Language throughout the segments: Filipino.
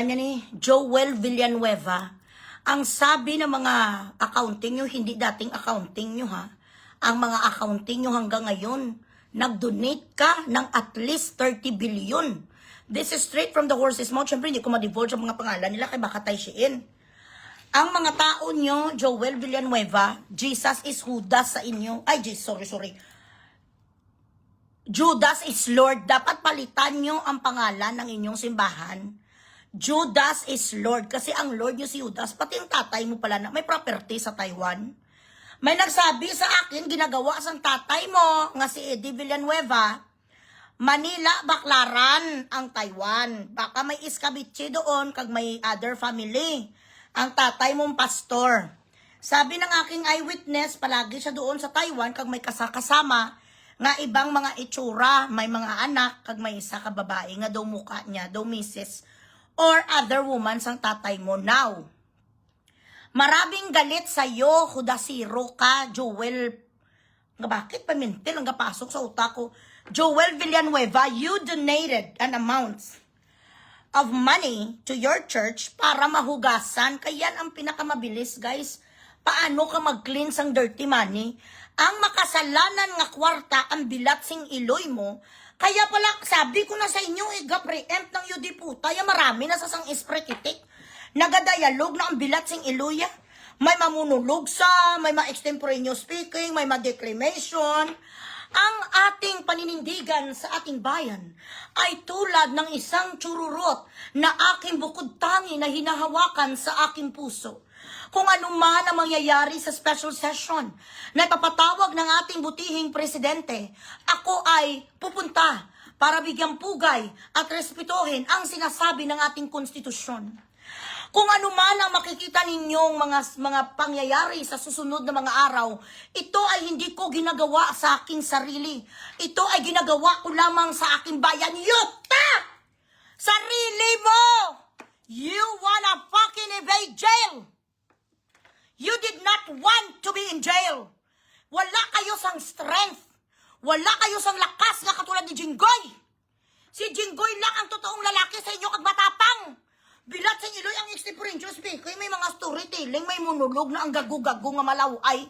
Niya ni Joel Villanueva, ang sabi ng mga accounting nyo, hindi dating accounting nyo ha, ang mga accounting nyo hanggang ngayon, nag-donate ka ng at least 30 billion. This is straight from the horse's mouth. Siyempre, hindi ko ma-divulge ang mga pangalan nila kay baka tayshiin. Ang mga tao nyo, Joel Villanueva, Jesus is Judas sa inyo. Ay, sorry. Judas is Lord. Dapat palitan nyo ang pangalan ng inyong simbahan. Judas is Lord. Kasi ang Lord nyo si Judas, pati yung tatay mo pala na may property sa Taiwan. May nagsabi sa akin, ginagawa sa tatay mo, nga si Eddie Villanueva, Manila, Baclaran ang Taiwan. Baka may iskabitsi doon, kag may other family. Ang tatay mong pastor. Sabi ng aking eyewitness, palagi siya doon sa Taiwan, kag may kasama nga ibang mga itsura, may mga anak, kag may isa ka babae, nga daw mukha niya, daw misis, or other woman sang tatay mo now. Maraming galit sa'yo, Judasiro ka, Joel. Nga bakit pamintil ang kapasok sa utak ko? Joel Villanueva, you donated an amount of money to your church para mahugasan. Kaya ang pinakamabilis, guys. Paano ka mag-cleanse ang dirty money? Ang makasalanan nga kwarta, ang bilat sing iloy mo. Kaya pala, sabi ko na sa inyo, preempt ng UD puta, marami na sa sang isprekitik. Nagadayalog na ang bilat sing iluya. May mamunulog sa, may ma-extemporaneous speaking, may ma-declamation. Ang ating paninindigan sa ating bayan ay tulad ng isang chururot na aking bukod tangi na hinahawakan sa aking puso. Kung ano man ang mangyayari sa special session na ipapatawag ng ating butihing presidente, ako ay pupunta para bigyang pugay at respetuhin ang sinasabi ng ating konstitusyon. Kung ano man ang makikita ninyong mga pangyayari sa susunod na mga araw, ito ay hindi ko ginagawa sa aking sarili. Ito ay ginagawa ko lamang sa aking bayan. Yuta! Sarili mo! You wanna fucking evade jail! You did not want to be in jail. Wala kayo sang strength. Wala kayo sang lakas na katulad ni Jinggoy. Si Jinggoy lang ang totoong lalaki sa inyo kag matapang. Bilat sa iloy ang extemporaneous speaking, may mga storytelling, may monolog na ang gago-gago nga malaway.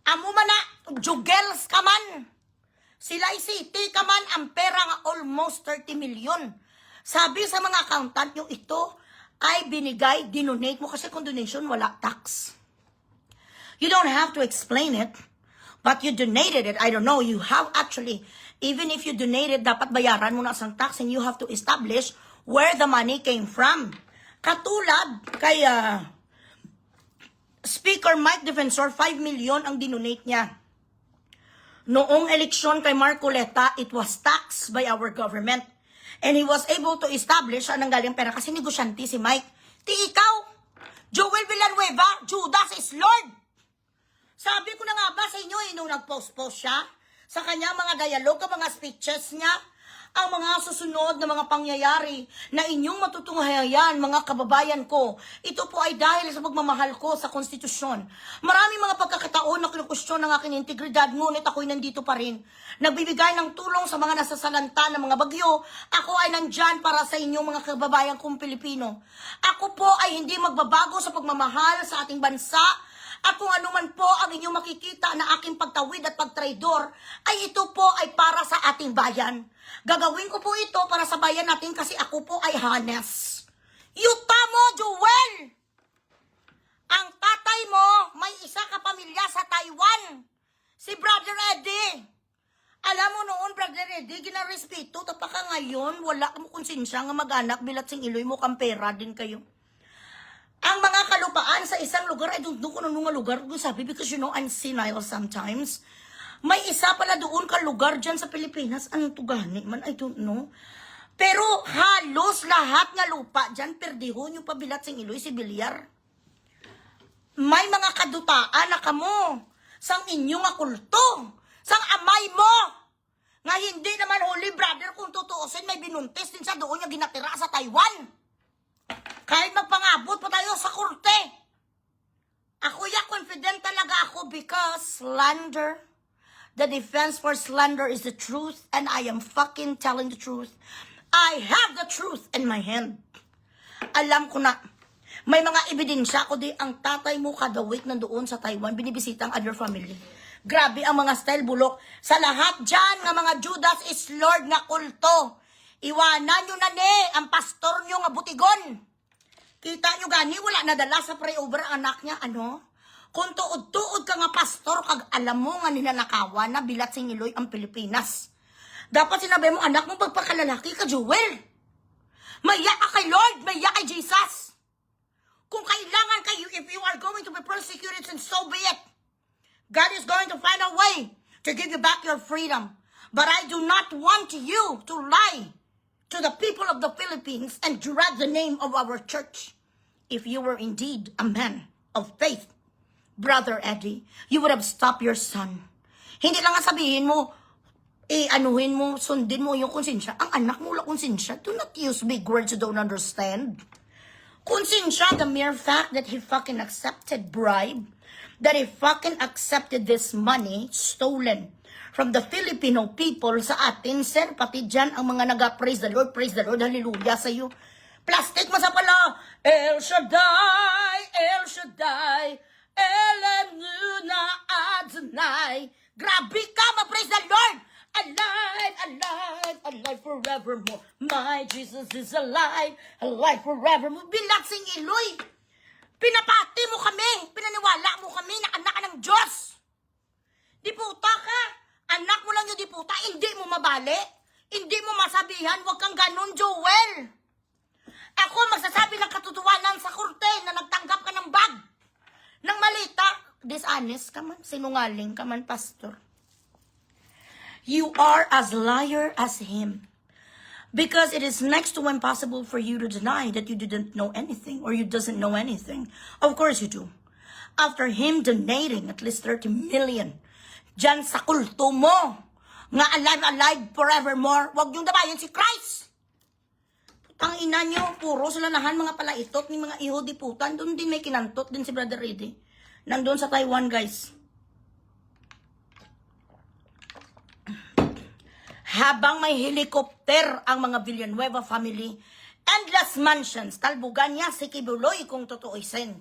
Amo man na, jugels ka man. Sila'y city ka man, ang pera nga almost 30 million. Sabi sa mga accountant nyo, ito ay binigay, dinonate mo kasi kung donation, wala tax. You don't have to explain it, but you donated it. I don't know, you have actually, even if you donated, dapat bayaran mo na sa tax and you have to establish where the money came from. Katulad kay Speaker Mike Defensor, 5 million ang dinonate niya. Noong eleksyon kay Marcoleta, it was taxed by our government. And he was able to establish saan nanggaling pera kasi negosyante si Mike. Ti ikaw, Joel Villanueva, Judas is Lord. Sabi ko na nga ba sa inyo, nung nag-post-post siya, sa kanya mga dialogue, mga speeches niya, ang mga susunod na mga pangyayari na inyong matutunghayan, mga kababayan ko, ito po ay dahil sa pagmamahal ko sa konstitusyon. Maraming mga pagkakataon na kinukwestiyon ng aking integridad, ngunit ako'y nandito pa rin. Nagbibigay ng tulong sa mga nasasalanta ng mga bagyo. Ako ay nandyan para sa inyong mga kababayan kong Pilipino. Ako po ay hindi magbabago sa pagmamahal sa ating bansa. At kung ano man po ang inyong makikita na aking pagtawid at pagtraidor, ay ito po ay para sa ating bayan. Gagawin ko po ito para sa bayan natin kasi ako po ay Hanes. Yuta mo, Joel! Ang tatay mo, may isa ka pamilya sa Taiwan. Si Brother Eddie. Alam mo noon, Brother Eddie, ginarespeto. Tapaka ngayon, wala mo konsensya nga mag-anak, bilat sing iloy mo, kampera din kayo. Ang mga kalupaan sa isang lugar, I don't know kung anong lugar, sabi, because you know, I'm senile sometimes. May isa pala doon ka lugar dyan sa Pilipinas, anong tugani man, I don't know. Pero halos lahat nga lupa dyan, perdihon yung pabilat sing iloy, si Bilyar. May mga kadutaan na kamo, sang inyong kulto, sang amay mo, nga hindi naman holy brother kung tutuusin, may binuntis din sa doon yung ginatira sa Taiwan. Kahit magpangabot pa tayo sa korte. Ako confident talaga ako because slander, the defense for slander is the truth and I am fucking telling the truth. I have the truth in my hand. Alam ko na. May mga ebidensya ko di ang tatay mo kada week nandoon sa Taiwan, binibisita ang other family. Grabe ang mga style bulok. Sa lahat dyan nga mga Judas is Lord nga kulto. Iwanan nyo na ni ang pastor nyo nga butigon. Kita nyo gani, wala nadala sa pray-over ang anak niya. Ano? Kung tuod-tuod ka nga pastor, kag alam mo nga ninanakawan na bilat singiloy ang Pilipinas. Dapat sinabi mo, anak mo, pagpakalalaki ka, Jewel. Maya ka kay Lord, maya kay Jesus. Kung kailangan kayo, if you are going to be persecuted, then so be it. God is going to find a way to give you back your freedom. But I do not want you to lie to the people of the Philippines and drag the name of our church. If you were indeed a man of faith, Brother Eddie, you would have stopped your son. Hindi lang nga sabihin mo, anuhin mo, sundin mo yung konsensya. Ang anak mo wala konsensya. Do not use big words you don't understand. Konsensya, the mere fact that he fucking accepted bribe, that he fucking accepted this money stolen from the Filipino people sa atin, sir, pati dyan ang mga praise the Lord, hallelujah sa iyo. Plastic mo sa pala, El Shaddai, El Shaddai, Elenuna Adonai. Grabe ka, ma-praise the Lord. Alive, alive, alive forevermore. My Jesus is alive, alive forevermore. Bilatsing iloy. Pinapati mo kami, pinaniwala mo kami na anak ng Diyos. Diputa ka. Anak mo lang yung diputa, hindi mo mabali. Hindi mo masabihan, huwag kang ganun, Joel. Ako magsasabi ng katotohanan sa korte na nagtanggap ka ng bag. Ng malita, dishonest ka man, sinungaling ka man, pastor. You are as liar as him. Because it is next to impossible for you to deny that you didn't know anything or you doesn't know anything. Of course you do. After him donating at least 30 million dyan sa kulto mo, nga alive forevermore, wag yung dabayan si Christ. Putang ina nyo, puro sila nahan mga palaitot ni mga iho diputan. Doon din may kinantot din si Brother Eddie. Nandun sa Taiwan, guys. Habang may helicopter ang mga Villanueva family, endless mansions, talbugan niya si Kibuloy kung tutuisin.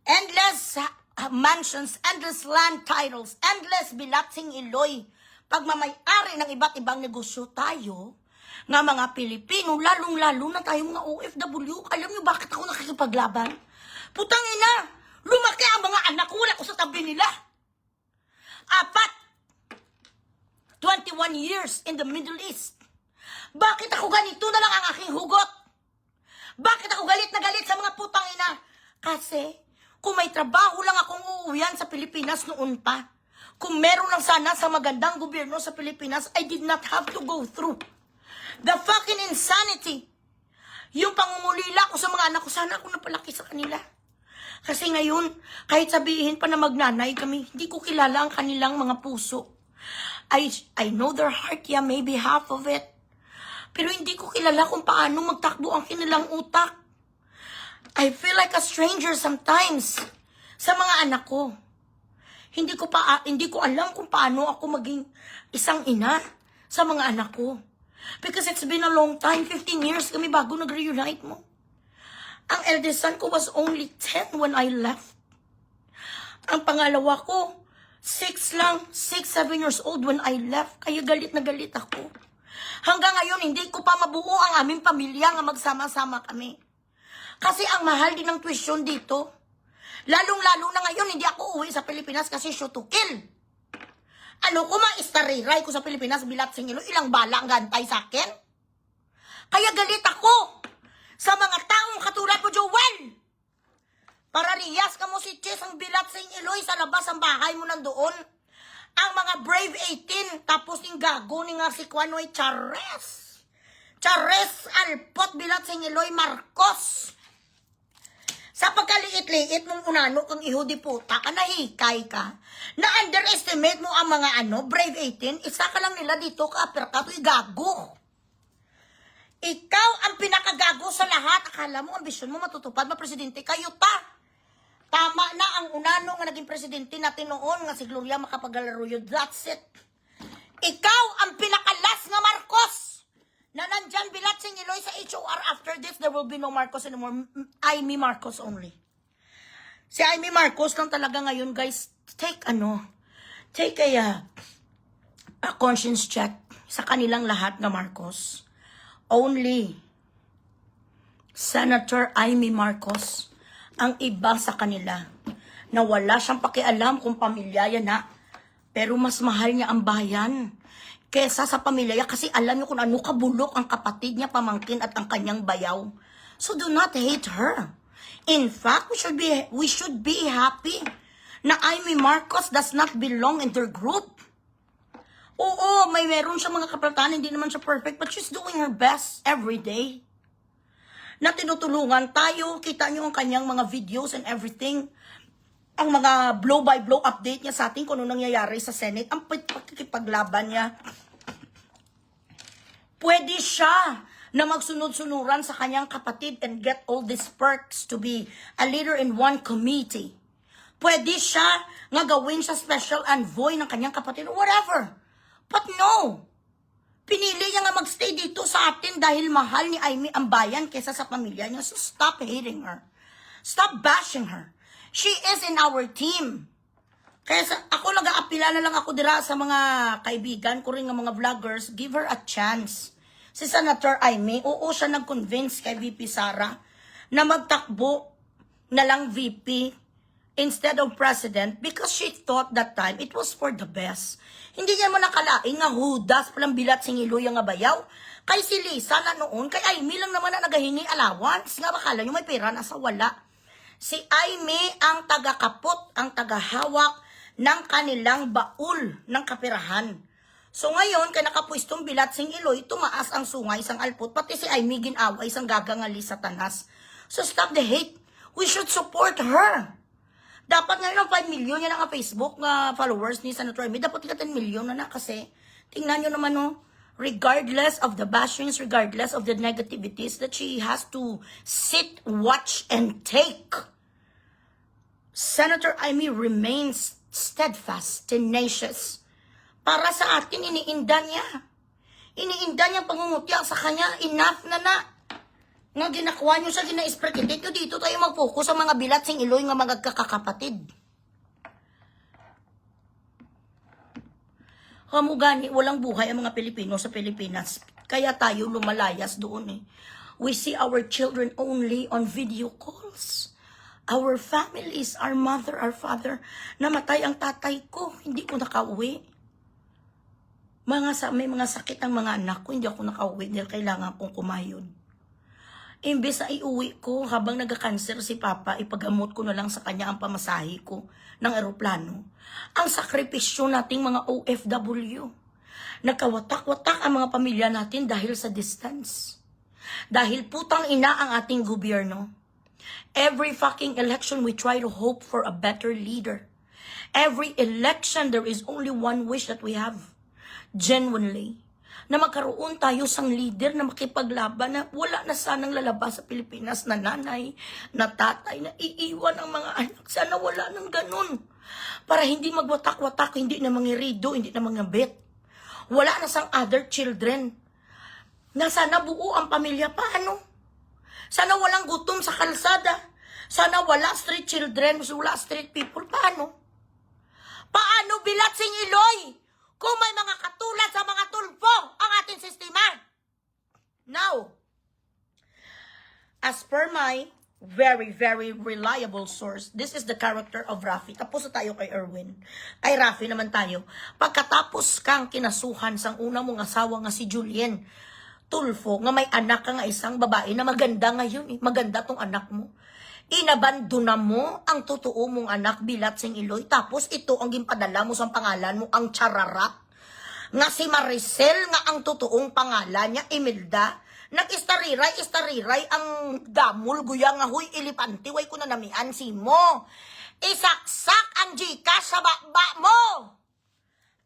Endless mansions, endless land titles, endless bilatsing iloy, pagmamayari ng iba't ibang negosyo tayo, nga mga Pilipino, lalong-lalo na tayong mga OFW. Alam niyo bakit ako nakikipaglaban? Putang ina, lumaki ang mga anak ko, wala ko sa tabi nila. 21 years in the Middle East. Bakit ako ganito na lang ang aking hugot? Bakit ako galit na galit sa mga putang ina? Kasi, kung may trabaho lang akong uuwian sa Pilipinas noon pa, kung meron lang sana sa magandang gobyerno sa Pilipinas, I did not have to go through the fucking insanity. Yung pangungulila ko sa mga anak ko, sana ako napalaki sa kanila. Kasi ngayon, kahit sabihin pa na magnanay kami, hindi ko kilala ang kanilang mga puso. I know their heart, yeah, maybe half of it. Pero hindi ko kilala kung paano magtakbo ang kanilang utak. I feel like a stranger sometimes sa mga anak ko. Hindi ko alam kung paano ako maging isang ina sa mga anak ko. Because it's been a long time, 15 years kami bago nag-reunite mo. Ang eldest son ko was only 10 when I left. Ang pangalawa ko, 6, 7 years old when I left. Kaya galit na galit ako. Hanggang ngayon, hindi ko pa mabuo ang aming pamilya nga magsama-sama kami. Kasi ang mahal din ng tuition dito. Lalong-lalo na ngayon, hindi ako uwi sa Pilipinas kasi shoot to kill. Ano ko ma-istariray ko sa Pilipinas bilat singilo, ilang bala ang gantay sa akin? Kaya galit ako sa mga taong katulad mo, Joel. Para riyas ka mo si Ches ang bilat sa Iloy sa labas ang bahay mo nandoon. Ang mga Brave 18, tapos yung gago ni nga si Kwanoy Chares. Chares Alpot bilat sa Iloy Marcos. Sa pagkaliit-liit mong unano kung ihudi puta ka, nahikay ka, na-underestimate mo ang mga Brave 18, isa ka lang nila dito ka-uppercut, gago. Ikaw ang pinakagago sa lahat. Akala mo, ambisyon mo matutupad, ma-presidente kayo ta. Tama na ang unano nga naging presidente natin noon nga si Gloria Macapagal-Arroyo. That's it. Ikaw ang pinakalas nga Marcos na nandyan bilat sing Iloy sa HOR. After this, there will be no Marcos anymore. Amy Marcos only. Si Amy Marcos lang talaga ngayon, guys. Take a conscience check sa kanilang lahat na Marcos. Only Senator Amy Marcos ang iba sa kanila na wala siyang pakialam kung pamilya yan na. Pero mas mahal niya ang bayan kesa sa pamilya niya kasi alam niyo kung ano kabulok ang kapatid niya, pamangkin at ang kanyang bayaw. So do not hate her. In fact, we should be happy na Amy Marcos does not belong in their group. Oo, meron siya mga kapalatan, hindi naman siya perfect, but she's doing her best every day. Na tinutulungan tayo, kita niyo ang kanyang mga videos and everything. Ang mga blow-by-blow update niya sa atin kung ano nangyayari sa Senate, ang pagkikipaglaban niya. Pwede siya na magsunod-sunuran sa kanyang kapatid and get all these perks to be a leader in one committee. Pwede siya nga gawin siya special envoy ng kanyang kapatid or whatever. But no! Pinili niya nga magstay dito sa atin dahil mahal ni Amy ang bayan kesa sa pamilya niya. So stop hating her. Stop bashing her. She is in our team. Kaya ako nag-aapila na lang ako dira sa mga kaibigan ko rin ng mga vloggers. Give her a chance. Si Senator Amy, oo siya nag-convince kay VP Sara na magtakbo na lang VP instead of president because she thought that time it was for the best. Hindi niya mo nakalain nga hudas palang bilat sing Iloy nga bayaw. Kay si Lisa na noon, kay Amy lang naman na nagahingi allowance. Nga bakala nyo may pera na sa wala. Si Amy ang taga-kapot, ang tagahawak ng kanilang baul ng kapirahan. So ngayon, kay nakapwistong bilat sing Iloy, tumaas ang sungay, isang alpot, pati si Amy ginaway, isang gagangali sa tanas. So stop the hate. We should support her. Dapat ngayon 5 million yan ang Facebook na followers ni Senator Amy. Dapat 10 million na kasi. Tingnan nyo naman regardless of the bashings, regardless of the negativities that she has to sit, watch, and take. Senator Amy remains steadfast, tenacious. Para sa atin, iniinda niya. Iniinda niya pangungutya sa kanya. Enough na. Nga ginakuha niyo siya, gina-spread. Dito tayo mag-focus sa mga bilat sing Iloy nga mga kakakapatid. Kamugani, walang buhay ang mga Pilipino sa Pilipinas. Kaya tayo lumalayas doon eh. We see our children only on video calls. Our families, our mother, our father. Namatay ang tatay ko, hindi ko nakauwi. May mga sakit ang mga anak ko, hindi ako nakauwi dahil kailangan kong kumayod. Imbes na iuwi ko habang nagka-cancer si Papa, ipagamot ko na lang sa kanya ang pamasahe ko ng eroplano. Ang sakripisyo nating mga OFW. Nagkawatak-watak ang mga pamilya natin dahil sa distance. Dahil putang ina ang ating gobyerno. Every fucking election we try to hope for a better leader. Every election there is only one wish that we have. Genuinely. Na magkaroon tayo sang leader na makipaglaban na wala na sanang lalabas sa Pilipinas na nanay, na tatay, na iiwan ang mga anak. Sana wala nang ganun. Para hindi magwatak-watak, hindi na mangirido, hindi na mangabit. Wala na sang other children. Na sana buo ang pamilya. Paano? Sana walang gutom sa kalsada. Sana wala street children, wala street people. Paano? Paano bilat sing Iloy? Kung may mga katulad sa mga tulpo ang ating sistema. Now, as per my very, very reliable source, this is the character of Rafi. Tapos na tayo kay Erwin. Ay, Rafi naman tayo. Pagkatapos kang kinasuhan sang unang mong asawa nga si Julien Tulfo, nga may anak ka nga isang babae na maganda ngayon. Maganda tong anak mo. Inabandona mo ang totoo mong anak bilat sing Iloy. Tapos ito ang gimpadala mo sa pangalan mo, ang Chararat. Nga si Maricel nga ang totoong pangalan niya, Imelda. Nag-istariray ang damol, guya nga, huy, ilipante, way ko na namian si mo. Isaksak ang Gcash sa baba mo.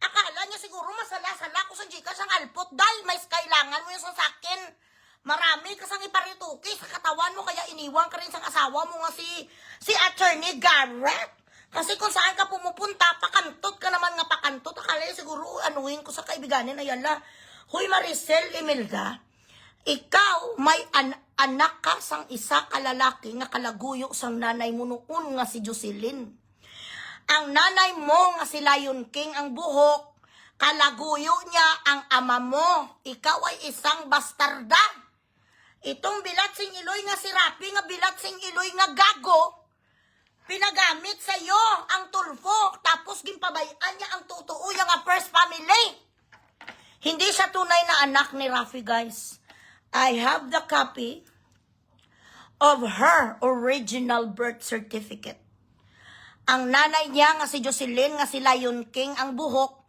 Akala niya siguro masala-sala ko sa Gcash ang alpot dahil may kailangan mo yung sasakin. Marami kasang iparituki sa katawan mo, kaya iniwan ka rin sa asawa mo nga si Attorney Garrett. Kasi kung saan ka pumupunta, pakantot ka naman nga pakantot. Akala niya siguro anuhin ko sa kaibiganin, ayala. Huy, Maricel, Imelda, Ikaw may anak ka sang isa ka lalaki nga kalaguyo sang nanay mo noon nga si Jocelyn. Ang nanay mo nga si Lion King ang buhok, kalaguyo niya ang ama mo. Ikaw ay isang bastarda. Itong bilat sing iloy nga si Rafi nga bilat sing iloy nga gago, pinagamit sa iyo ang tulfo, tapos gimpabayaan niya ang totoo yung first family. Hindi siya tunay na anak ni Rafi, guys. I have the copy of her original birth certificate. Ang nanay niya nga si Jocelyn, nga si Lion King, ang buhok,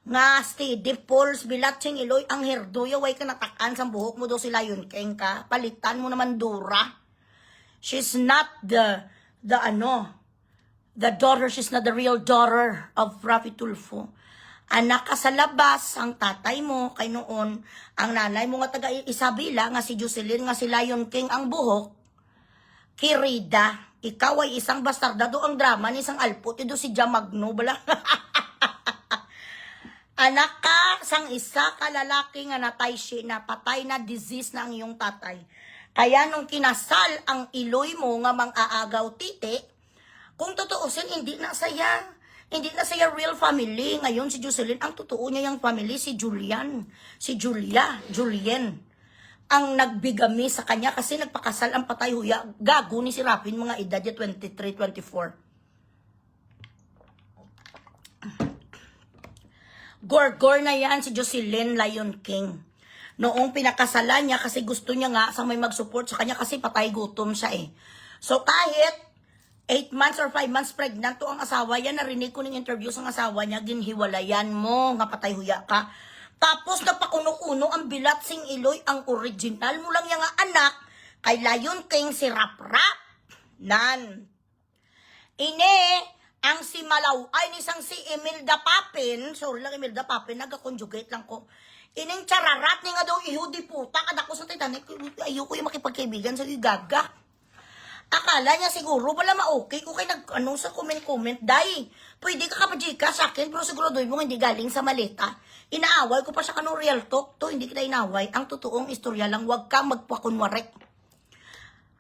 nga steady pulse, bilat sing iloy, ang herduyo, way ka natakan sa buhok mo daw si Lion King ka. Palitan mo naman dura. She's not the daughter, she's not the real daughter of Rafi Tulfo. Anak ka sa labas, ang tatay mo, kay noon, ang nanay mo nga taga Isabela, nga si Jocelyn, nga si Lion King, ang buhok, Kirida, ikaw ay isang bastarda, do ang drama ni isang alpot, do si Jamagno, bala. Anak ka sang isa ka lalaki nga napatay na disease na ang iyong tatay. Kaya nung kinasal ang iloy mo nga mang-aagaw titi, kung tutuusin, hindi na saya real family. Ngayon si Jocelyn, ang totoo niya yung family, si Julien, ang nagbigami sa kanya kasi nagpakasal ang patay huya. Gago ni si Rapin, mga edad niya 23, 24. Gorgor na yan si Jocelyn Lion King. Noong pinakasalan niya kasi gusto niya nga sa may mag-support sa kanya kasi patay gutom siya eh. So kahit 8 months or 5 months pregnant to ang asawa yan, narinig ko ng interview sa asawa niya, ginhiwalayan mo, nga patay huya ka. Tapos napakuno-kuno ang bilat sing iloy, ang original mo lang yung anak, kay Lion King si Rap Rap. Nan. Ine, ang si Malaw, ay nisang si Imelda Papin, sorry lang Imelda Papin, nag-conjugate lang ko. Ining chararat ni nga daw ihudi puta, kadako sa Titanic, ayoko yung makipagkaibigan sa gaga. Akala niya siguro wala ma-okay ko kay nag-ano sa comment, day, pwede ka kapajika sa akin, pero siguro doon mo hindi galing sa maleta. Inaaway ko pa siya kanong real talk to, hindi kita inaway. Ang totoong istorya lang, wag kang magpakunwarek.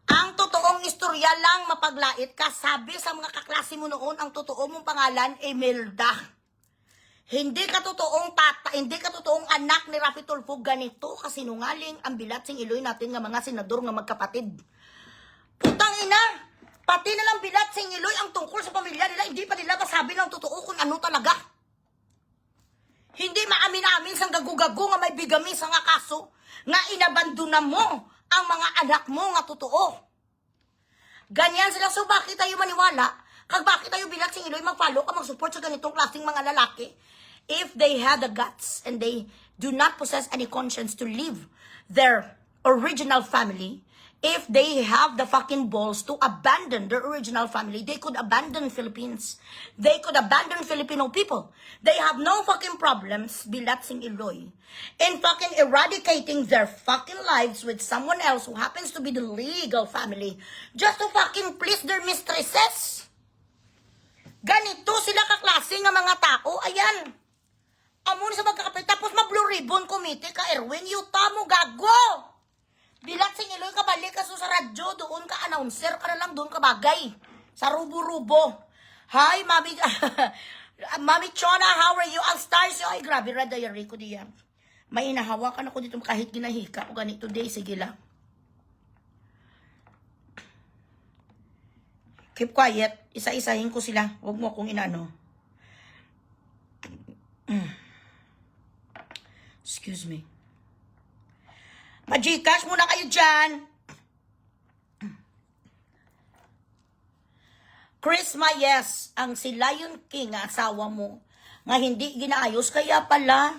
Ang totoong istorya lang, mapaglait ka. Sabi sa mga kaklase mo noon, ang totoo mong pangalan, Imelda. Hindi ka totoong hindi ka totoong anak ni Rafi Tulfo. Ganito kasinungaling ang bilat sing iloy natin nga mga senador nga magkapatid. Putang ina! Pati na lang bilat sing iloy ang tungkol sa pamilya nila, hindi pa nila masabi ng totoo kung ano talaga. Hindi maamin-amin sang gagu-gagu nga may bigami sa nga kaso, nga inabandona mo ang mga anak mo nga totoo. Ganyan sila. So bakit tayo maniwala? Kag bakit tayo bilat sing iloy mag-follow ka, mag-support sa ganitong klaseng mga lalaki? If they have the guts and they do not possess any conscience to leave their original family, if they have the fucking balls to abandon their original family, they could abandon Philippines. They could abandon Filipino people. They have no fucking problems bilatsing iloy in fucking eradicating their fucking lives with someone else who happens to be the legal family just to fucking please their mistresses. Ganito sila kaklase nga mga tao. Ayan. Amon sa magkakapit. Tapos ma-blue ribbon committee ka, Erwin. Yuta mo, gago! Bilat sing iloy ka, balik ka sa radyo, doon ka announcer ka na lang, doon ka bagay. Sa rubo-rubo. Hi, Mami, Mami Chona, how are you? Ang stars yun. Ay, grabe, red diary ko diyan. May inahawakan ako dito kahit ginahika ko ganito day. Sige lang. Keep quiet. Isa-isahin ko sila. Huwag mo akong inano. Excuse me. Mag-Gcash muna kayo dyan. Chris Mayes, ang si Lion King, asawa mo, nga hindi ginaayos, kaya pala,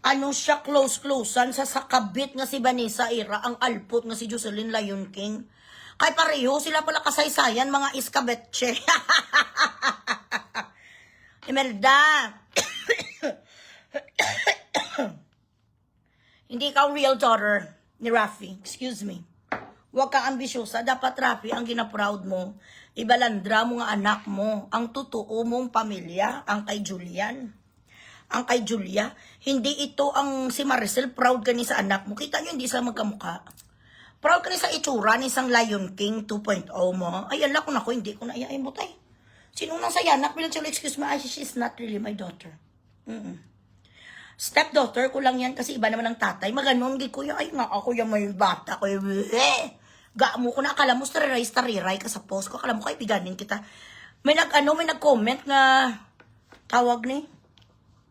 ano siya, close-closean sa sakabit nga si Vanessa Ira, ang alpot nga si Jocelyn Lion King. Kay pareho, sila pala kasaysayan, mga iskabetche. Imelda, hindi ka real daughter ni Rafi. Excuse me. Huwag kang ambisyosa. Dapat, Rafi, ang ginaproud mo, ibalandra mo nga anak mo, ang totoo mong pamilya, ang kay Julian. ang kay Julia. Hindi ito ang si Maricel, proud ka ni sa anak mo. Kita nyo, hindi sila magkamukha. Proud ka ni sa itsura ni isang Lion King 2.0 mo. Ay, ala ko na ko, hindi ko na iyain mo tay. Sino nang sayanak, bilang sila, excuse me, she's not really my daughter. Stepdaughter ko lang yan kasi iba naman ang tatay. Maganon, gi kuya, ay nga ako yung may bata ko. Ga mo ko na, akala mo tariray ka sa post ko. Akala mo kaibiganin kita. May nag-comment nga, tawag ni,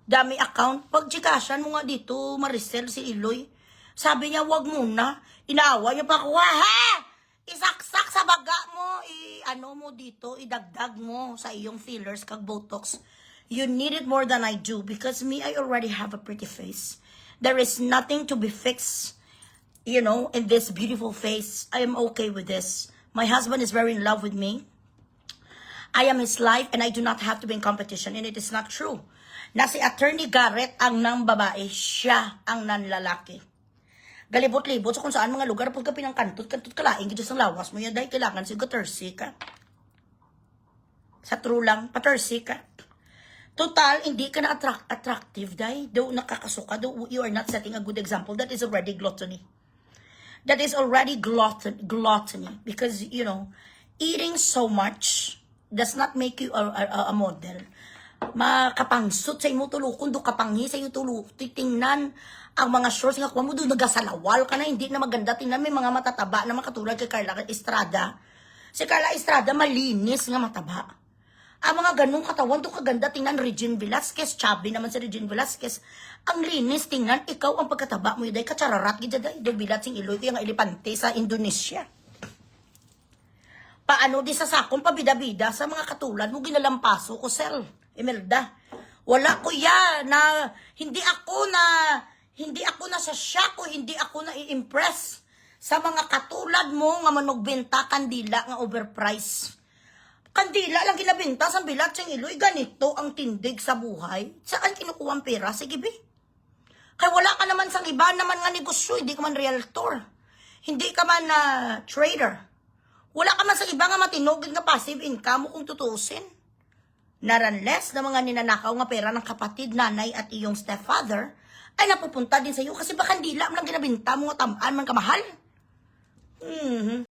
dami account. Pag chikasyan mo nga dito, Maricel, si Iloy. Sabi niya, wag muna. Inaawa niya pa ako, ha! Isaksak sa baga mo, mo dito, idagdag mo sa iyong fillers kag Botox. You need it more than I do because me, I already have a pretty face. There is nothing to be fixed, in this beautiful face. I am okay with this. My husband is very in love with me. I am his life and I do not have to be in competition, and it is not true. Na si Attorney Garrett ang nang babae, siya ang nanlalaki. Galibot-libot sa kung saan mga lugar, pagka pinangkantot ka laing, gito sa lawas mo yan, dahil kailangan si Gatersi ka. Sa true lang, Patersi ka. Total, hindi ka na attractive, dahil though nakakasuka, though you are not setting a good example, that is already gluttony. That is already gluttony. Because, eating so much does not make you a model. Makapangsot sa imo tulukon, do kapanghi sa iyo tuluk. Titingnan ang mga shorts nga kuha mo doon nagasalawal ka na, hindi na maganda. Tingnan may mga matataba na makatulad kay Carla Estrada. Si Carla Estrada malinis nga mataba. Ang mga ganung katawan do kaganda. Tingnan Regine Velasquez, chubby naman si Regine Velasquez. Ang linis, tingnan ikaw ang pagkataba mo yuday katsararat gid do bilat sing Iloy yung elepante sa Indonesia. Paano di sa sakon pabida-bida sa mga katulad mo ginalampaso ko sel. Imelda, wala ko yan na hindi ako na sa shock o hindi ako na i-impress sa mga katulad mo nga manugbenta kandila nga overpriced. Kandila lang ginabenta sa bilat sing Iloy, ganito ang tindig sa buhay. Saan kinukuha ang pera? Sige be. Kaya wala ka naman sa iba naman nga negosyo, hindi ka man realtor. Hindi ka man trader. Wala ka man sa iba nga matinogin nga passive income kung tutuusin. Naranless na mga ninanakaw nga pera ng kapatid, nanay at iyong stepfather ay napupunta din sa iyo kasi baka hindi lang ginabinta mo nga tamaan man kamahal.